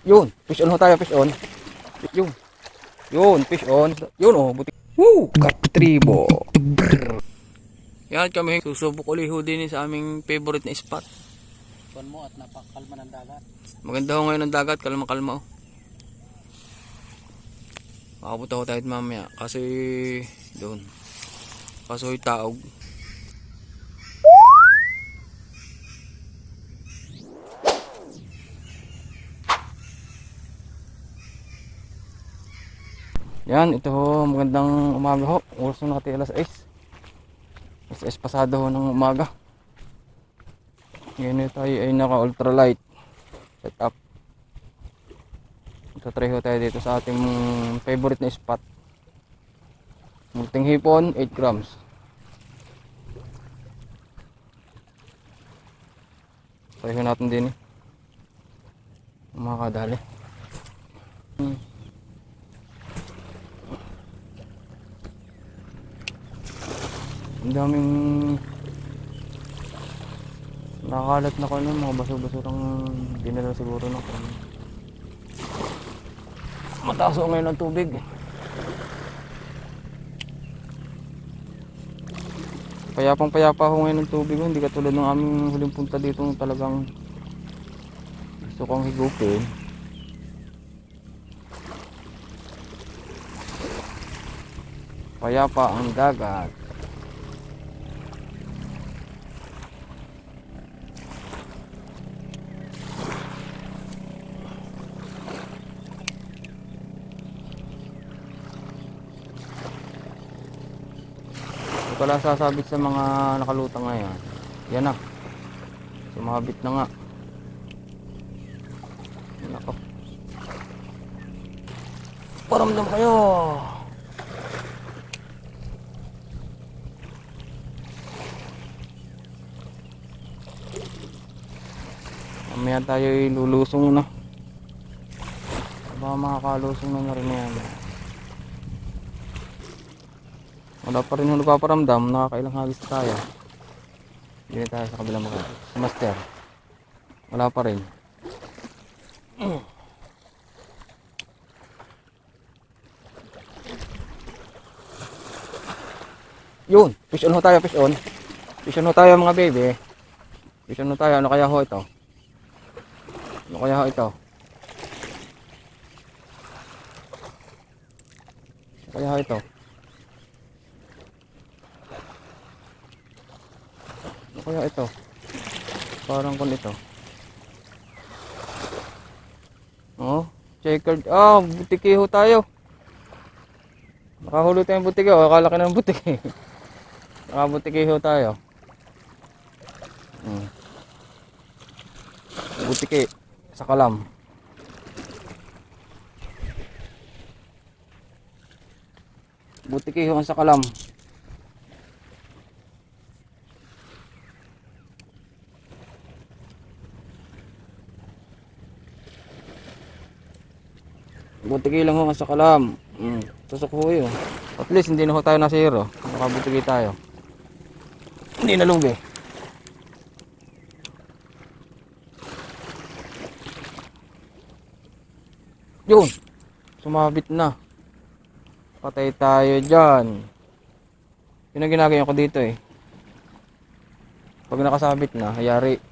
Yun, fish on ho tayo, fish on. Yun, yun, fish on. Yun oh, buti. Woo! Katribo. Yan kami, susubok uli ho din sa aming favorite na spot. Kuan mo at napakalma ng dagat. Maganda ho ngayon ang dagat, kalma-kalma oh. Makapunta ko tayo mamaya kasi doon. Kaso yung taog. Yan, ito ho, magandang umaga ho. Oras na nakati alas 6. Alas 6 pasado ho ng umaga. Ngayon tayo ay naka ultralight setup. Try ho tayo dito sa ating favorite na spot. Multing hipon, 8 grams. Try ho natin din mga kadali. Ang daming nakalat na kanon, mga baso-basurang dinala siguro ng mataas ho ngayon ang tubig. Payapang payapa ho ngayon ng tubig, hindi katulad ng aming huling punta dito, talagang gusto kong higupin. Payapa ang dagat. Wala sasabit sa mga nakalutang ngayon. Yan na. Sumabit na nga. Nako. Paramdam kayo. Mamaya tayo lulusong na. Baka makakalusong na rin yan. Wala pa rin yung nagpaparamdam, nakakailang hagis tayo. Hindi tayo sa kabilang mga master. Wala pa rin. Yun, fish on ho tayo, fish on. Fish on ho tayo mga baby. Fish on ho tayo, ano kaya ho ito? Ano kaya ho ito? Ano kaya ho ito? Ano kaya ito? Parang kun ito. Oh, checkered. Ah, butiki ho tayo. Nakahuli tayong butiki. Oh, akala ko ng butiki. Nakabutiki ho tayo. Butiki sa kalam. Butiki ho sa kalam. Butiki lang ho sa kalam. Tusok ho yun. At least hindi na ho tayo na zero. Nakabutiki tayo. Hindi na lugi. Yun. Sumabit na. Patay tayo dyan. Yun ang ginagawa ko dito eh. Pag nakasabit na, hayari.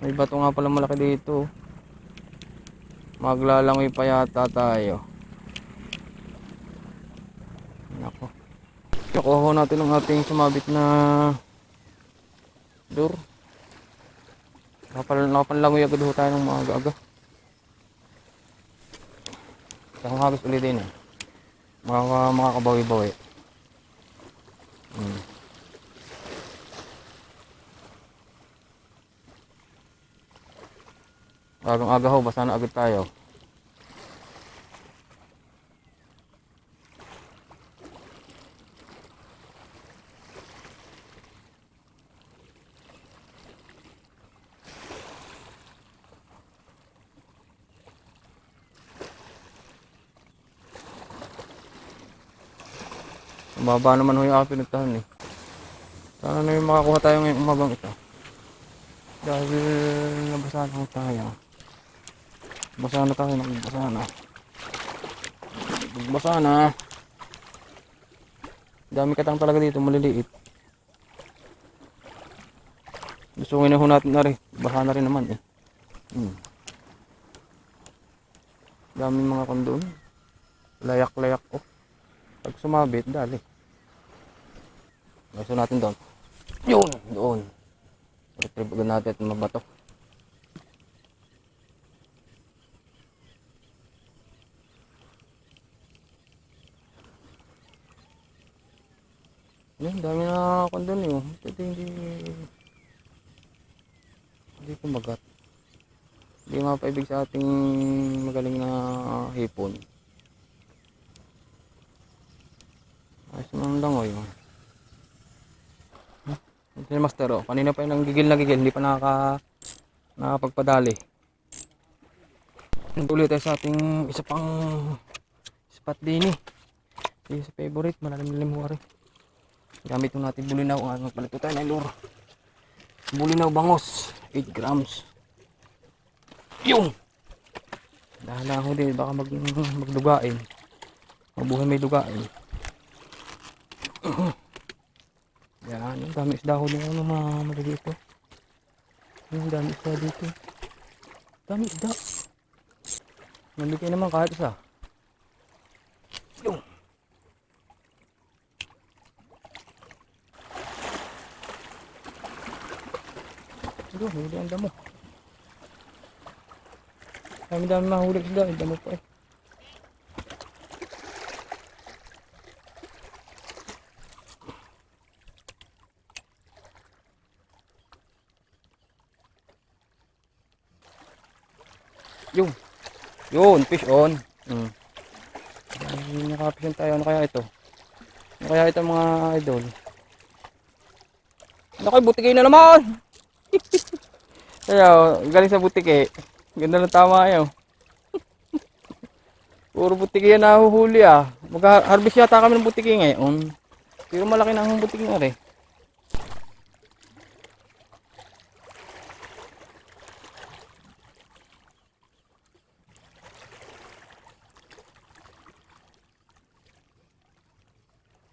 May bato nga pala malaki dito. Maglalangoy pa yata tayo. Nako. Nakuha natin ang ating sumabit na lure. Nakapanlangoy agad ho tayo ng mga aga-aga. Kung hagis ulit din eh. Makakabawi-bawi. Agang aga ho, basta na agad tayo. Mababa naman ho yung aking pinuntahan eh. Sana na yung makakuha tayo ngayong umagang ito. Dahil nabasa na tayo. Basa na tayo, nagbasa na. Nagbasa na. Dami katang talaga dito, maliliit. Gusto ho natin na rin. Basa na rin naman eh. Dami mga kondon. Layak-layak oh. Pag sumabit, dali. Gusto natin doon. Yun! Doon. Retrieve agad natin at mabato. Yan, dami na kondon yun. Ito hindi kumagat. Hindi mapaibig sa ating magaling na hipon. Ayos naman lang o yun. Ito yung master o. Kanina pa yung gigil na gigil. Hindi pa nakapagpadali. Tuloy tayo sa ating isa pang spot din eh. Yung sa favorite. Malalim mo rin. Gamit mo natin bulinaw. Magpalit tayo ng lure. Bulinaw bangos. 8 grams. Yung! Dahan ko din. Baka magdugain. Mabuhay may dugain. Yan. Ang dami isda ko din. Ano mga dito. Ang dami isda dito. Dami isda. Nabigay naman kahit isa. Yung! Ito, huli ang damo. Dami mahuli isda. Ang damo pa eh. Yun, fish on. Nakapisyon tayo. Ano kaya ito? Ano kaya ito mga idol? Ano kayo, butiki na naman! Kaya, galing sa butiki. Ganda ng tama yun. Puro butiki yan nahuhuli ah. Mag-harvest yata kami ng butiki ngayon. Pero malaki na ang butiki nga rin.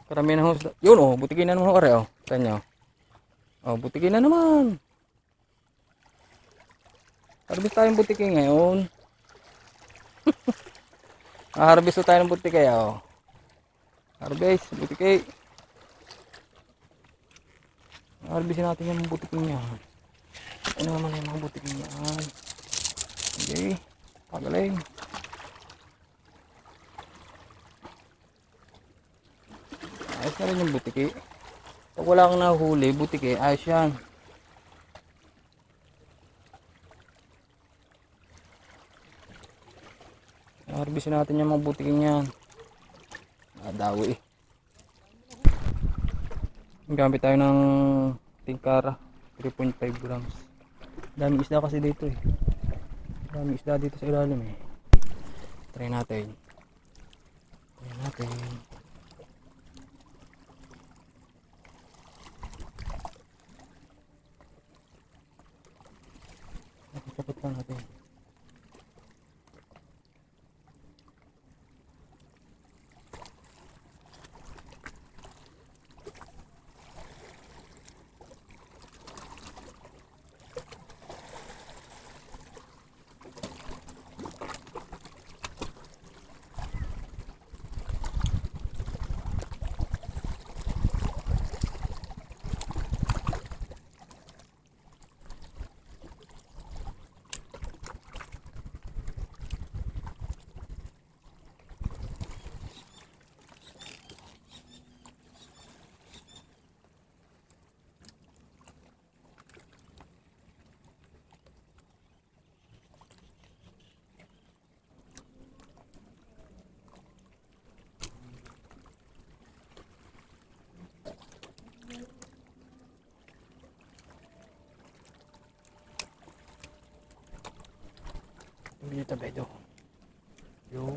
Karamihan ng husda. Yun oh, butiki na naman kare oh. Kanya. Oh, butiki na naman. Harvest tayong butiki ngayon. Harvest tayo ng butiki oh. Harvest, butiki. Harvestin natin yung butiki niya. Ano naman yung mga butiki niya. Okay, pagaling. Ayos na rin yung butiki. Pag wala kang nahuli, butiki, ayos yan. Harvestin natin yung mga butiki niyan. Dawi. Gamit tayo ng tingkara. 3.5 grams. Dami isda kasi dito eh. Dami isda dito sa ilalim eh. Try natin. Kapit lang natin. Dito ba ito? Yung